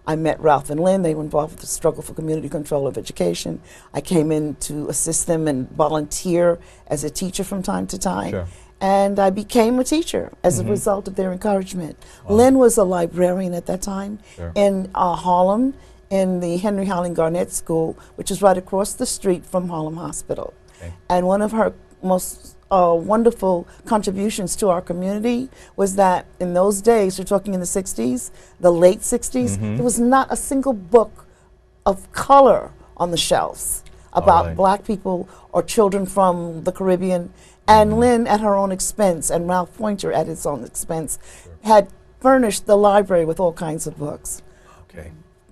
I met Ralph and Lynne. They were involved with the struggle for community control of education. I came in to assist them and volunteer as a teacher from time to time. Sure. And I became a teacher as a result of their encouragement. Wow. Lynne was a librarian at that time in Harlem, in the Henry Howling Garnett School, which is right across the street from Harlem Hospital. Okay. And one of her most wonderful contributions to our community was that in those days, we're talking in the 60s, the late 60s, there was not a single book of color on the shelves about black people or children from the Caribbean. And Lynne, at her own expense, and Ralph Pointer at his own expense, had furnished the library with all kinds of books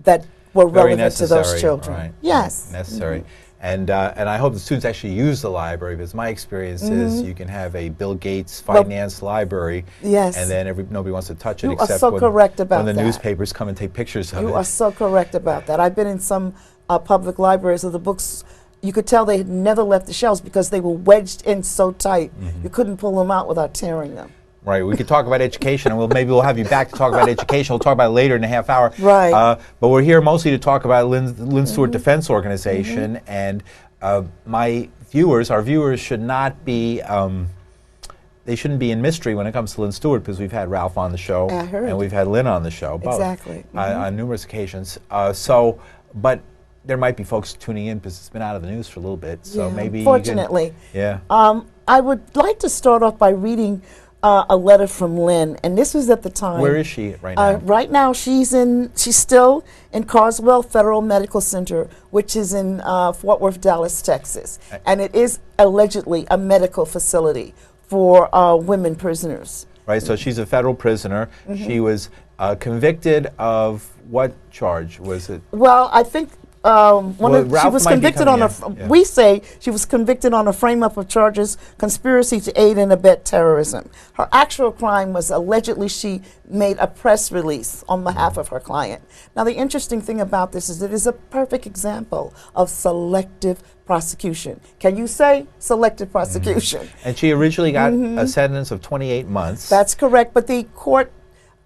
that were relevant to those children. Right. Yes. Necessary. And I hope the students actually use the library, because my experience is you can have a Bill Gates financed library, and then nobody wants to touch it except when the newspapers come and take pictures of it. You are so correct about that. I've been in some public libraries of the books. You could tell they had never left the shelves because they were wedged in so tight. You couldn't pull them out without tearing them. Right. We could talk about education, and maybe we'll have you back to talk about education. We'll talk about it later in a half hour. Right. But we're here mostly to talk about Lynne Stewart Defense Organization, and my viewers, our viewers, should not be. They shouldn't be in mystery when it comes to Lynne Stewart, because we've had Ralph on the show, and we've had Lynne on the show, both on numerous occasions. But there might be folks tuning in because it's been out of the news for a little bit. So maybe. Fortunately. I would like to start off by reading a letter from Lynne, and this was at the time. Where is she right now? Right now, she's still in Carswell Federal Medical Center, which is in Fort Worth, Dallas, Texas, and it is allegedly a medical facility for women prisoners. Right. So she's a federal prisoner. She was convicted of what charge was it? Well, I think. She was convicted on we say she was convicted on a frame-up of charges, conspiracy to aid and abet terrorism. Her actual crime was allegedly she made a press release on behalf of her client. Now, the interesting thing about this is it is a perfect example of selective prosecution. Can you say selective prosecution? And she originally got a sentence of 28 months. That's correct, but the court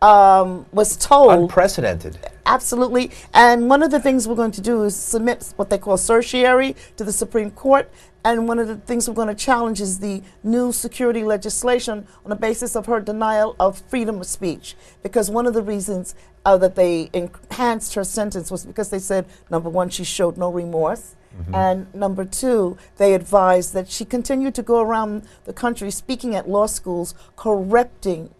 was told. Unprecedented. Absolutely. And one of the things we're going to do is submit what they call certiorari to the Supreme Court. And one of the things we're going to challenge is the new security legislation on the basis of her denial of freedom of speech. Because one of the reasons that they enhanced her sentence was because they said, number one, she showed no remorse. And number two, they advised that she continued to go around the country speaking at law schools, corrupting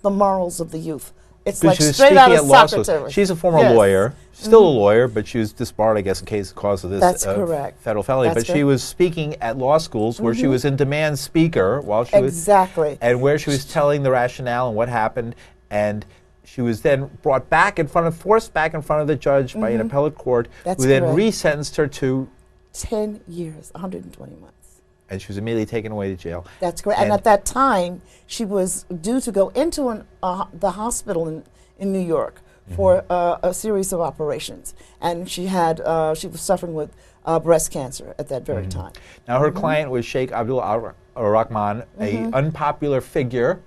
the morals of the youth. It's like straight out of Socrates. She's a former lawyer, still a lawyer, but she was disbarred, I guess, because of this federal felony. But she was speaking at law schools where she was in demand speaker while she was and where she was telling the rationale and what happened, and she was then forced back in front of the judge by an appellate court, who then resentenced her to 10 years, 120 months. And she was immediately taken away to jail. That's correct. And at that time, she was due to go into the hospital in New York for a series of operations. And she was suffering with breast cancer at that very time. Now, her client was Sheikh Abdul Rahman, an unpopular figure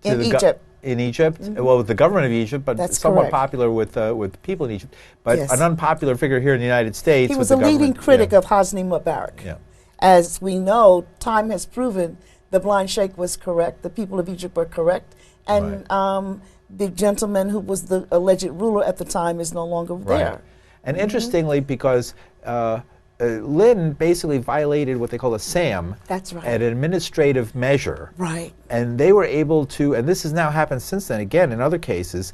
in Egypt. In Egypt, well, with the government of Egypt, but somewhat popular with people in Egypt, but an unpopular figure here in the United States. He was a leading critic of Hosni Mubarak. As we know, time has proven the blind sheikh was correct, the people of Egypt were correct, and the gentleman who was the alleged ruler at the time is no longer there. And interestingly, because Lynne basically violated what they call a SAM, an administrative measure. And they were able to, and this has now happened since then, again, in other cases,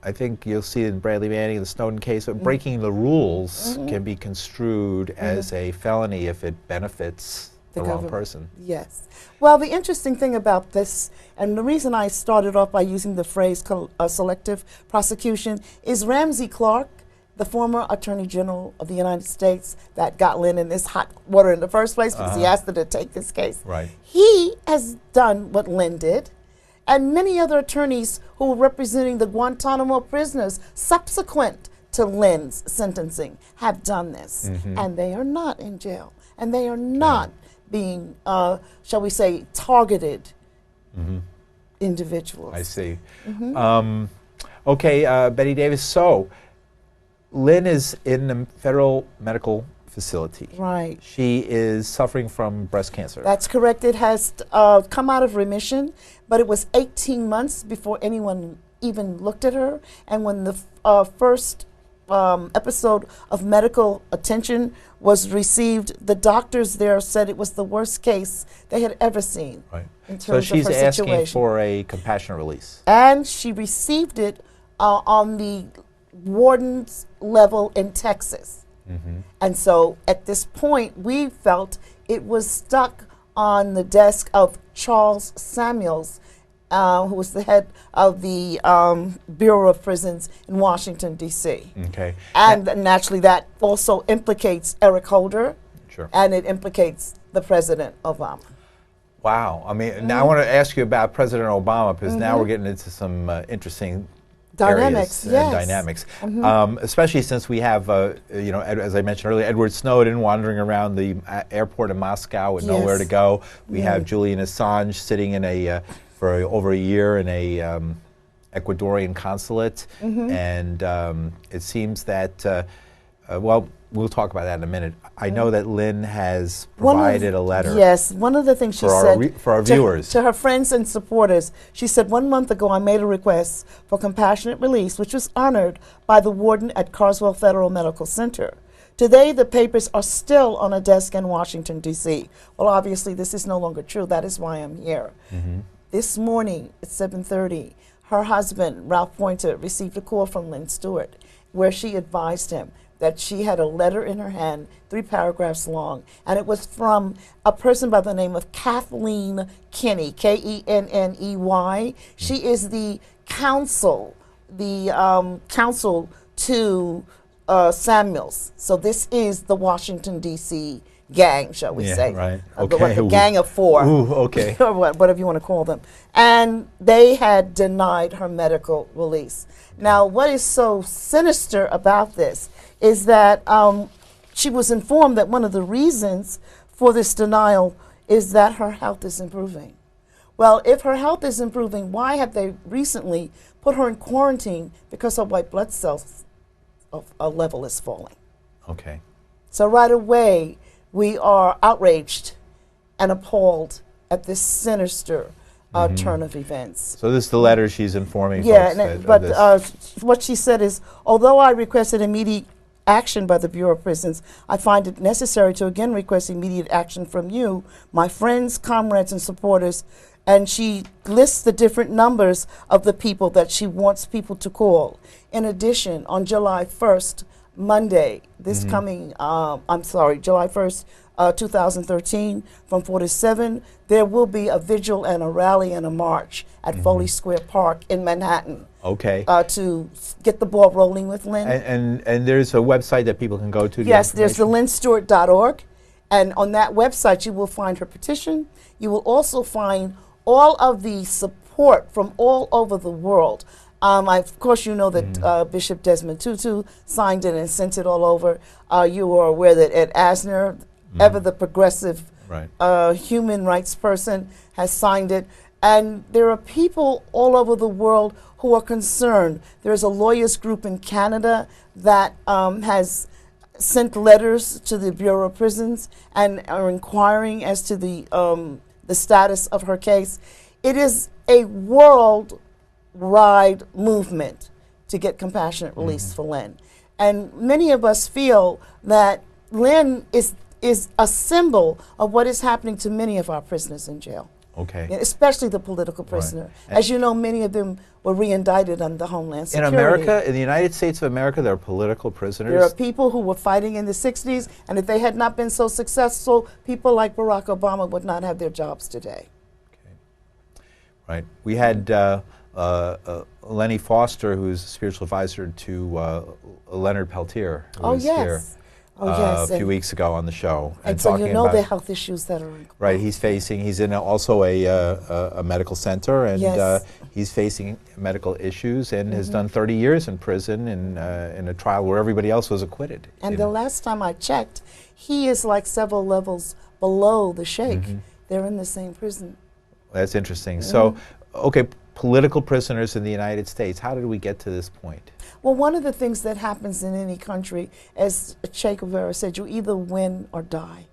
I think you'll see in Bradley Manning, the Snowden case, breaking the rules can be construed as a felony if it benefits the wrong person. Yes. Well, the interesting thing about this, and the reason I started off by using the phrase selective prosecution, is Ramsey Clark, the former Attorney General of the United States that got Lynne in this hot water in the first place because he asked her to take this case. He has done what Lynne did, and many other attorneys who were representing the Guantanamo prisoners subsequent to Lynne's sentencing have done this. And they are not in jail. And they are not being, shall we say, targeted individuals. I see. Okay, Betty Davis. So, Lynne is in the federal medical facility. Right. She is suffering from breast cancer. That's correct. It has come out of remission, but it was 18 months before anyone even looked at her. And when the first episode of medical attention was received, the doctors there said it was the worst case they had ever seen. Right. In terms So she's of her asking situation. for a compassionate release. And she received it on the warden's level in Texas. And so at this point, we felt it was stuck on the desk of Charles Samuels, who was the head of the Bureau of Prisons in Washington, D.C. Okay. And naturally, that also implicates Eric Holder. Sure. And it implicates the President Obama. Wow. I mean, now I want to ask you about President Obama, because now we're getting into some interesting Dynamics, areas yes. and dynamics, especially since we have, you know, as I mentioned earlier, Edward Snowden wandering around the airport in Moscow with nowhere to go. We have Julian Assange sitting in for over a year in a Ecuadorian consulate, and it seems that, well, we'll talk about that in a minute. I know that Lynne has provided a letter. Yes, one of the things she said for our viewers. To her friends and supporters, she said, 1 month ago I made a request for compassionate release, which was honored by the warden at Carswell Federal Medical Center. Today, the papers are still on a desk in Washington, D.C. Well, obviously, this is no longer true. That is why I'm here. This morning at 7:30, her husband, Ralph Pointer, received a call from Lynne Stewart, where she advised him that she had a letter in her hand, 3 paragraphs long, and it was from a person by the name of Kathleen Kenney, Kenney. She is the counsel, to Samuels. So this is the Washington, D.C. gang, shall we say. Right. Okay. The gang of 4. Ooh, okay. Or whatever you want to call them. And they had denied her medical release. Now, what is so sinister about this is that she was informed that one of the reasons for this denial is that her health is improving. Well, if her health is improving, why have they recently put her in quarantine because her white blood cells level is falling? Okay. So right away, we are outraged and appalled at this sinister turn of events. So this is the letter she's informing folks. But what she said is, although I requested immediate action by the Bureau of Prisons, I find it necessary to again request immediate action from you, my friends, comrades, and supporters. And she lists the different numbers of the people that she wants people to call. In addition, on July 1st, Monday, this coming, July 1st, 2013, from 4 to 7, there will be a vigil and a rally and a march at Foley Square Park in Manhattan. Okay. To get the ball rolling with Lynne. And there's a website that people can go to? Yes, there's the LynneStewart.org. And on that website, you will find her petition. You will also find all of the support from all over the world. Of course, you know that Bishop Desmond Tutu signed it and sent it all over. You are aware that Ed Asner, ever the progressive human rights person, has signed it. And there are people all over the world who are concerned. There's a lawyers group in Canada that has sent letters to the Bureau of Prisons and are inquiring as to the status of her case. It is a worldwide movement to get compassionate release for Lynne. And many of us feel that Lynne is a symbol of what is happening to many of our prisoners in jail. Okay. Especially the political prisoner. As you know, many of them were re-indicted under Homeland Security. In America, in the United States of America, there are political prisoners? There are people who were fighting in the 60s, and if they had not been so successful, people like Barack Obama would not have their jobs today. Okay. Right. We had Lenny Foster, who's a spiritual advisor to Leonard Peltier, who was here a few weeks ago on the show. And so you know the health issues that are right. He's in also a medical center, and he's facing medical issues and has done 30 years in prison in a trial where everybody else was acquitted. And the last time I checked, he is like several levels below the sheikh. They're in the same prison. That's interesting. So, okay, political prisoners in the United States. How did we get to this point? Well, one of the things that happens in any country, as Che Guevara said, you either win or die.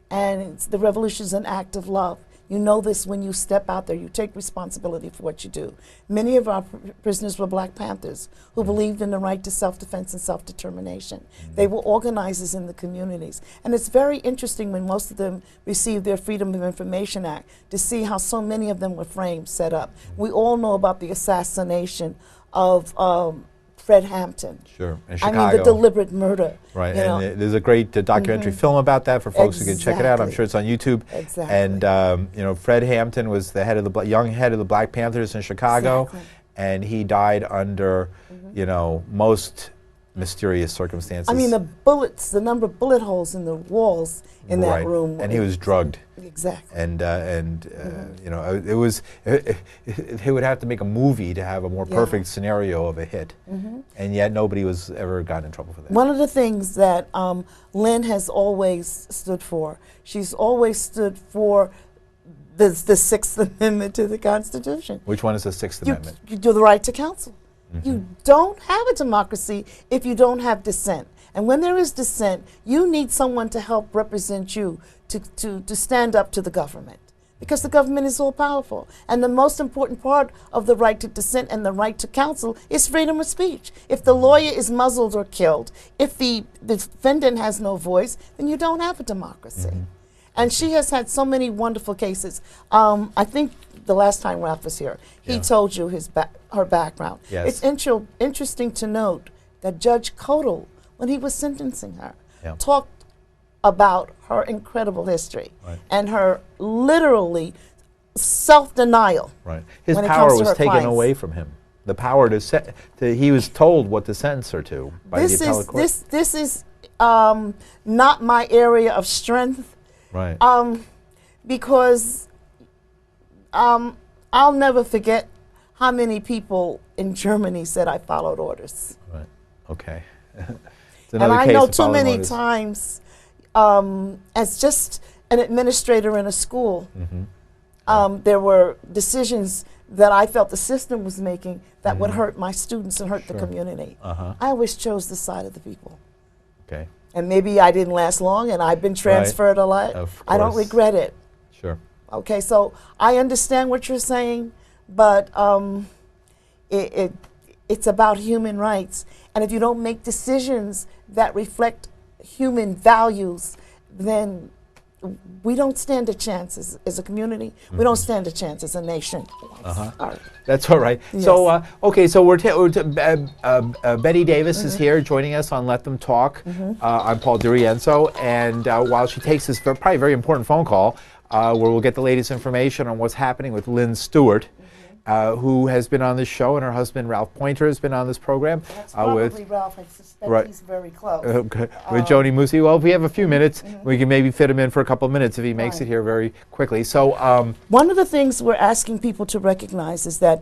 And the revolution is an act of love. You know this when you step out there. You take responsibility for what you do. Many of our prisoners were Black Panthers who believed in the right to self-defense and self-determination. They were organizers in the communities. And it's very interesting when most of them received their Freedom of Information Act to see how so many of them were framed, set up. We all know about the assassination of Fred Hampton. Sure, in Chicago. I mean, the deliberate murder. Right, and there's a great documentary film about that for folks who can check it out. I'm sure it's on YouTube. Exactly. And you know, Fred Hampton was the head of the young head of the Black Panthers in Chicago, and he died under, you know, most mysterious circumstances. I mean, the bullets, the number of bullet holes in the walls in that room. And he was drugged. Exactly. And you know, it was, they would have to make a movie to have a more perfect scenario of a hit. And yet nobody was ever gotten in trouble for that. One of the things that Lynne has always stood for, she's always stood for the Sixth Amendment to the Constitution. Which one is the Sixth Amendment? You do the right to counsel. You don't have a democracy if you don't have dissent. And when there is dissent, you need someone to help represent you to stand up to the government, because the government is all powerful. And the most important part of the right to dissent and the right to counsel is freedom of speech. If the lawyer is muzzled or killed, if the defendant has no voice, then you don't have a democracy. And she has had so many wonderful cases. I think the last time Ralph was here, he told you her background. Yes. It's interesting to note that Judge Codal, when he was sentencing her, talked about her incredible history and her literally self-denial. Right. His power was taken away from him. The power he was told what to sentence her to by the appellate court. This is not my area of strength. Right. Because I'll never forget how many people in Germany said I followed orders. Right. Okay. And I know too many times, as just an administrator in a school, there were decisions that I felt the system was making that would hurt my students and hurt the community. I always chose the side of the people. Okay. And maybe I didn't last long, and I've been transferred a lot. I don't regret it. Sure. Okay, so I understand what you're saying, but it's about human rights. And if you don't make decisions that reflect human values, then we don't stand a chance as a community. We don't stand a chance as a nation. Sorry. That's all right. Yes. So, okay, so Betty Davis is here joining us on Let Them Talk. I'm Paul DiRienzo, and while she takes this probably very important phone call, where we'll get the latest information on what's happening with Lynne Stewart, who has been on this show, and her husband Ralph Pointer has been on this program. That's probably Ralph. I suspect he's very close. With Joni Musi. Well, if we have a few minutes, we can maybe fit him in for a couple of minutes if he makes it here very quickly. So, one of the things we're asking people to recognize is that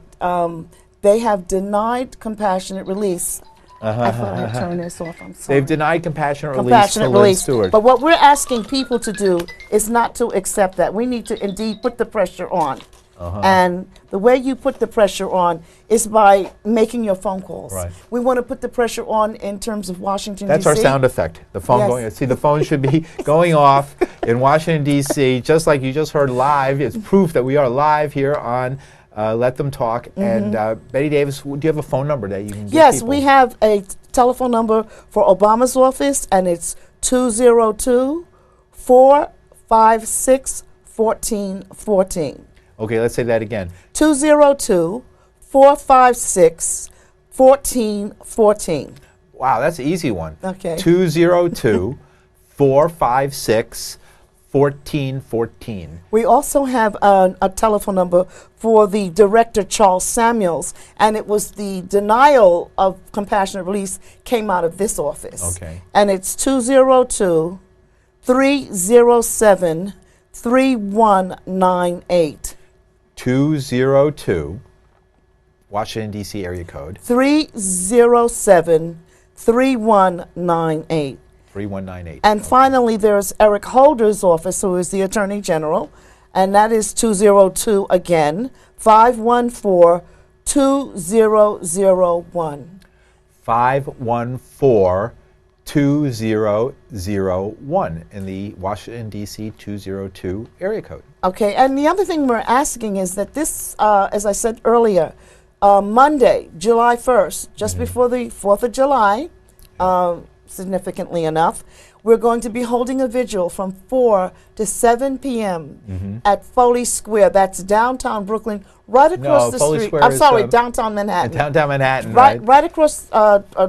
they have denied compassionate release. I thought I'd turn this off. I'm sorry. They've denied compassionate release to Lynne Stewart. But what we're asking people to do is not to accept that. We need to indeed put the pressure on. And the way you put the pressure on is by making your phone calls. Right. We want to put the pressure on in terms of Washington, D.C. That's our sound effect. The phone going. See, the phone should be going off in Washington, D.C., just like you just heard live. It's proof that we are live here on Let Them Talk. And Betty Davis, do you have a phone number that you can give Yes, people? we have a telephone number for Obama's office, and it's 202-456-1414. Okay, let's say that again. 202-456-1414. Wow, that's an easy one. Okay. 202-456-1414. We also have a telephone number for the director, Charles Samuels, and it was the denial of compassionate release came out of this office. Okay. And it's 202-307-3198. 202, Washington, D.C. area code. 307-3198. 3198. And finally, there's Eric Holder's office, who is the Attorney General, and that is 202 again, 514-2001. 514-2001 in the Washington, D.C. 202 area code. Okay, and the other thing we're asking is that this, as I said earlier, Monday, July 1st, just before the 4th of July, significantly enough, we're going to be holding a vigil from 4 to 7 p.m. At Foley Square. That's downtown Brooklyn, right across the Foley street. Square I'm sorry, is, downtown Manhattan. Downtown Manhattan, right across,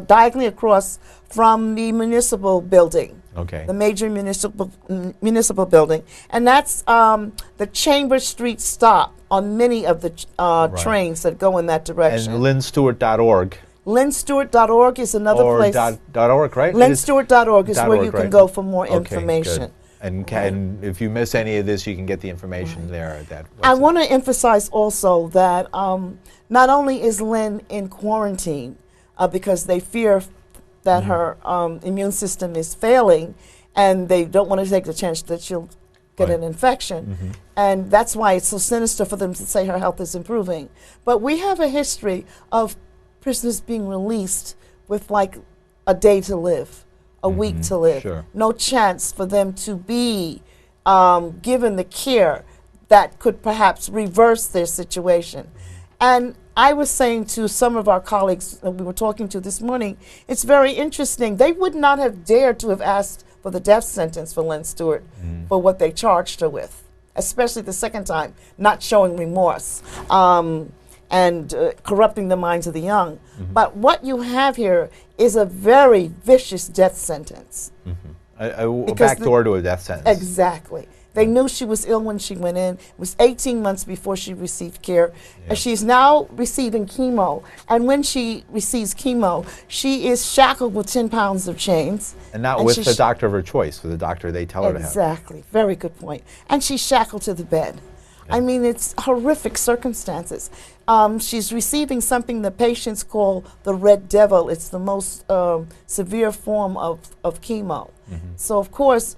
diagonally across from the municipal building. Okay. The major municipal building. And that's the Chambers Street stop on many of the trains that go in that direction. And LynneStewart.org. LynneStewart.org is another place. .org, right? LynneStewart.org is where you can go for more information. Good. And if you miss any of this, you can get the information there at that website. I want to emphasize also that not only is Lynne in quarantine because they fear that her immune system is failing, and they don't want to take the chance that she'll get an infection. And that's why it's so sinister for them to say her health is improving. But we have a history of prisoners being released with like a day to live, a week to live. Sure. No chance for them to be given the care that could perhaps reverse their situation. And I was saying to some of our colleagues that we were talking to this morning, it's very interesting. They would not have dared to have asked for the death sentence for Lynne Stewart for what they charged her with, especially the second time, not showing remorse and corrupting the minds of the young. But what you have here is a very vicious death sentence. A backdoor to a death sentence. Exactly. They knew she was ill when she went in. It was 18 months before she received care. And she's now receiving chemo. And when she receives chemo, she is shackled with 10 pounds of chains. And not with the doctor of her choice, with the doctor they tell her to have. Exactly. Very good point. And she's shackled to the bed. I mean, it's horrific circumstances. She's receiving something the patients call the red devil. It's the most severe form of chemo. So, of course,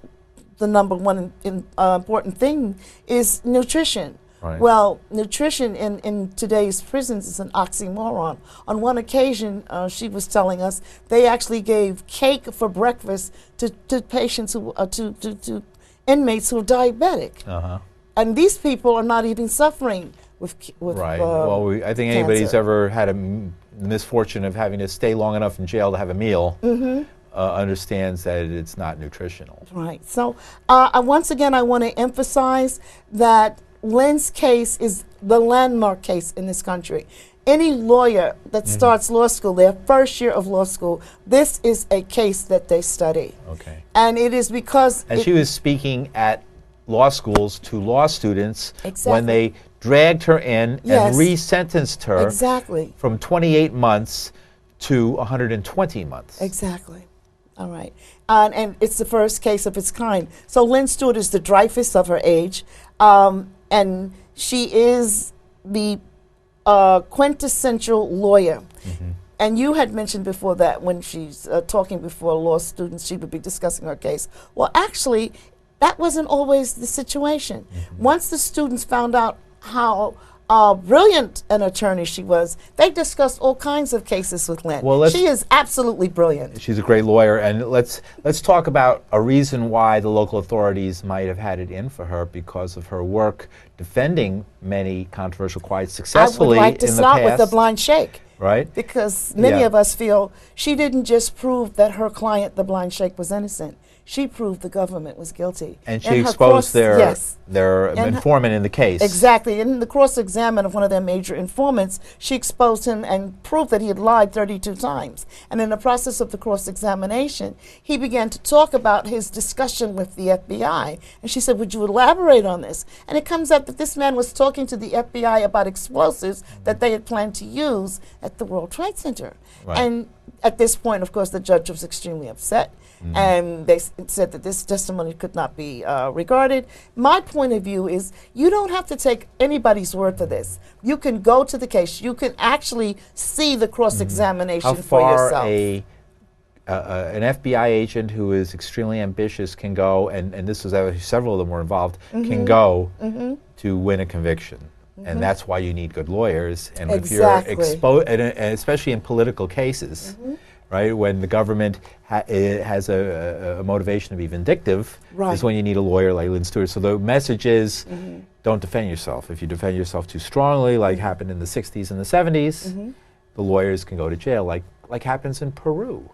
the number one important thing is nutrition. Right. Well, nutrition in today's prisons is an oxymoron. On one occasion, she was telling us they actually gave cake for breakfast to patients who to inmates who are diabetic. And these people are not even suffering with right. Well, I think anybody's ever had a misfortune of having to stay long enough in jail to have a meal understands that it's not nutritional. Right. So once again, I want to emphasize that Lynne's case is the landmark case in this country. Any lawyer that starts law school, their first year of law school, this is a case that they study. Okay. And it is because... And she was speaking at law schools to law students when they dragged her in and resentenced her from 28 months to 120 months. Exactly. All right. And it's the first case of its kind. So Lynne Stewart is the Dreyfus of her age, and she is the quintessential lawyer. And you had mentioned before that when she's talking before law students, she would be discussing her case. Well, actually, that wasn't always the situation. Once the students found out how brilliant an attorney she was, they discussed all kinds of cases with Lynne. Well, she is absolutely brilliant. She's a great lawyer, and let's talk about a reason why the local authorities might have had it in for her, because of her work defending many controversial clients successfully in the past. I would like to start with the blind sheikh. Right. Because many of us feel she didn't just prove that her client, the blind sheikh, was innocent. She proved the government was guilty. And she exposed their informant in the case. Exactly. In the cross-examination of one of their major informants, she exposed him and proved that he had lied 32 times. And in the process of the cross-examination, he began to talk about his discussion with the FBI. And she said, would you elaborate on this? And it comes out that this man was talking to the FBI about explosives that they had planned to use at the World Trade Center. Right. And at this point, of course, the judge was extremely upset. And they said that this testimony could not be regarded. My point of view is you don't have to take anybody's word for this. You can go to the case. You can actually see the cross-examination for yourself. How far an FBI agent who is extremely ambitious can go, and this was several of them were involved, can go to win a conviction. And that's why you need good lawyers. And if you're exposed, and especially in political cases, right, when the government has a motivation to be vindictive, is when you need a lawyer like Lynne Stewart. So the message is, don't defend yourself. If you defend yourself too strongly, like happened in the 60s and the 70s, the lawyers can go to jail, like happens in Peru.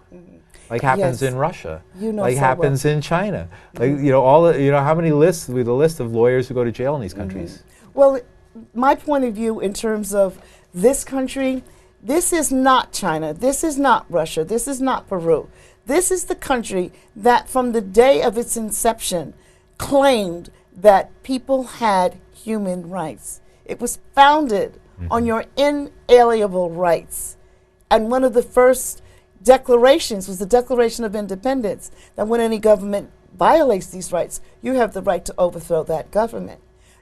Like happens in Russia, like happens in China. Like, how many lists, with a list of lawyers who go to jail in these countries? Well, my point of view in terms of this country, this is not China, this is not Russia, this is not Peru. This is the country that from the day of its inception claimed that people had human rights. It was founded on your inalienable rights. And one of the first declarations was the Declaration of Independence, that when any government violates these rights, you have the right to overthrow that government.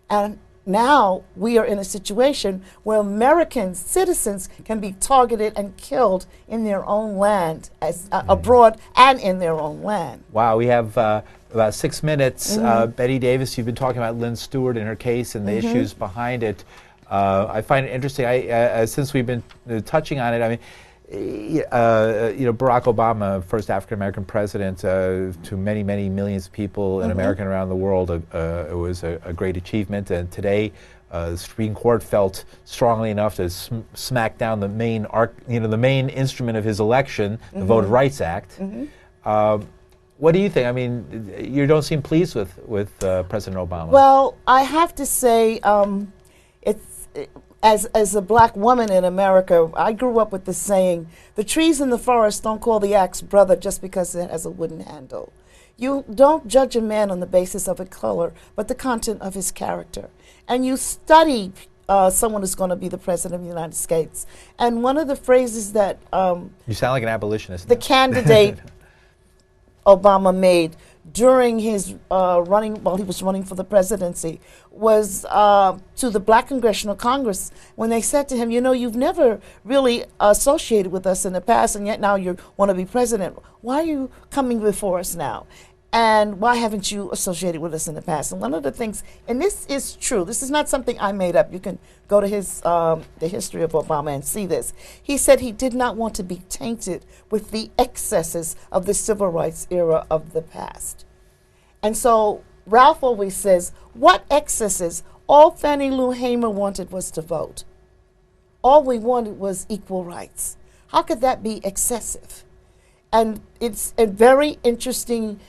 And now we are in a situation where American citizens can be targeted and killed in their own land, abroad and in their own land. Wow, we have about 6 minutes. Betty Davis, you've been talking about Lynne Stewart and her case and the issues behind it. I find it interesting, since we've been touching on it, I mean, Barack Obama, first African-American president to many, many millions of people in America and around the world, it was a great achievement. And today, the Supreme Court felt strongly enough to smack down the main, the main instrument of his election, the Voting Rights Act. What do you think? I mean, you don't seem pleased with President Obama. Well, I have to say, as a black woman in America, I grew up with the saying, the trees in the forest don't call the axe brother just because it has a wooden handle. You don't judge a man on the basis of his color, but the content of his character. And you study someone who's going to be the president of the United States. And one of the phrases that you sound like an abolitionist. The candidate Obama made during his while he was running for the presidency, was to the Black Congressional Congress when they said to him, you've never really associated with us in the past, and yet now you want to be president. Why are you coming before us now? And why haven't you associated with us in the past? And one of the things, and this is true, this is not something I made up. You can go to his the history of Obama and see this. He said he did not want to be tainted with the excesses of the civil rights era of the past. And so Ralph always says, what excesses? All Fannie Lou Hamer wanted was to vote. All we wanted was equal rights. How could that be excessive? And it's a very interesting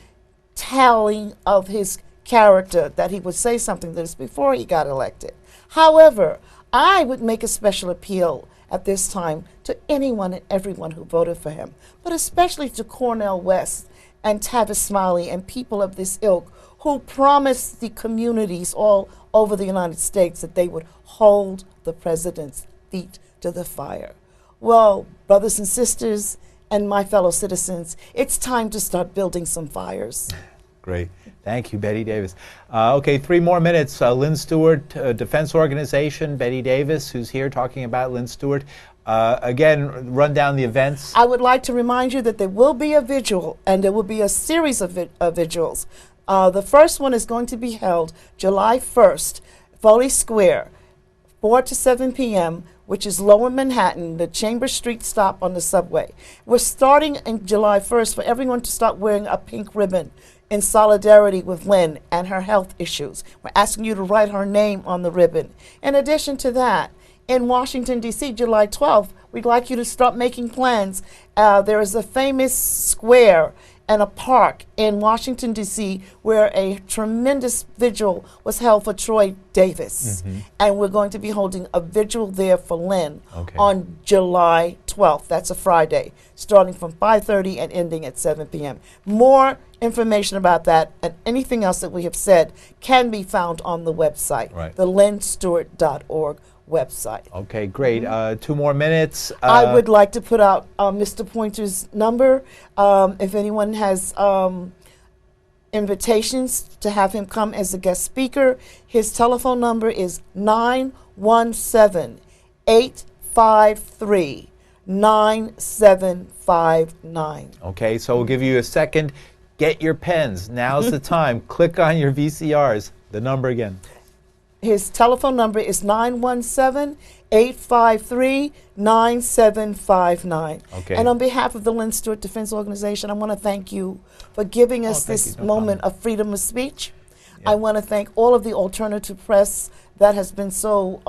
telling of his character that he would say something like this before he got elected. However, I would make a special appeal at this time to anyone and everyone who voted for him, but especially to Cornel West and Tavis Smiley and people of this ilk who promised the communities all over the United States that they would hold the president's feet to the fire. Well, brothers and sisters and my fellow citizens, it's time to start building some fires. Great. Thank you, Betty Davis. Okay, 3 more minutes. Lynne Stewart Defense Organization, Betty Davis, who's here talking about Lynne Stewart. Again, run down the events. I would like to remind you that there will be a vigil, and there will be a series of vigils. The first one is going to be held July 1st, Foley Square, 4 to 7 p.m., which is Lower Manhattan, the Chambers Street stop on the subway. We're starting in July 1st for everyone to start wearing a pink ribbon in solidarity with Lynne and her health issues. We're asking you to write her name on the ribbon. In addition to that, in Washington, D.C., July 12th, we'd like you to start making plans. There is a famous square and a park in Washington, D.C., where a tremendous vigil was held for Troy Davis. And we're going to be holding a vigil there for Lynne on July 12th. That's a Friday, starting from 5:30 and ending at 7 p.m. More information about that and anything else that we have said can be found on the website, the lynnstewart.org website. Okay, great. 2 more minutes. I would like to put out Mr. Pointer's number. If anyone has invitations to have him come as a guest speaker, his telephone number is 917-853-9393. 9759. Okay, so we'll give you a second. Get your pens. Now's the time. Click on your VCRs. The number again. His telephone number is 917-853-9759. Okay. And on behalf of the Lynne Stewart Defense Organization, I want to thank you for giving us this moment of freedom of speech. I want to thank all of the alternative press that has been so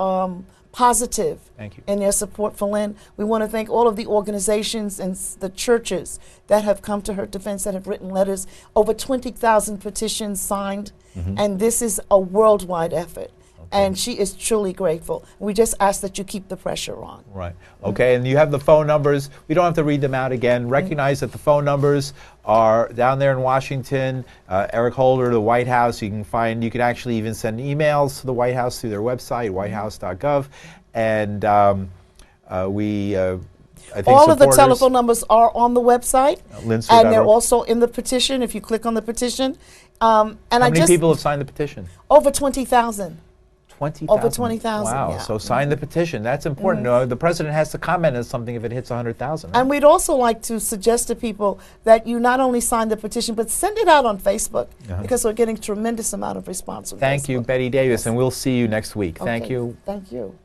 positive in their support for Lynne. We want to thank all of the organizations and the churches that have come to her defense, that have written letters, over 20,000 petitions signed, and this is a worldwide effort. And she is truly grateful. We just ask that you keep the pressure on. Right. Okay, and you have the phone numbers. We don't have to read them out again. Recognize that the phone numbers are down there in Washington. Eric Holder, the White House. You can actually even send emails to the White House through their website, whitehouse.gov. And I think all of the telephone numbers are on the website, and they're also in the petition. If you click on the petition, how many people have signed the petition? Over 20,000. 20,000. Over 20,000. Wow! So sign the petition. That's important. The president has to comment on something if it hits 100,000. Right? And we'd also like to suggest to people that you not only sign the petition, but send it out on Facebook, because we're getting tremendous amount of response. Thank you, Betty Davis, and we'll see you next week. Thank you. Thank you.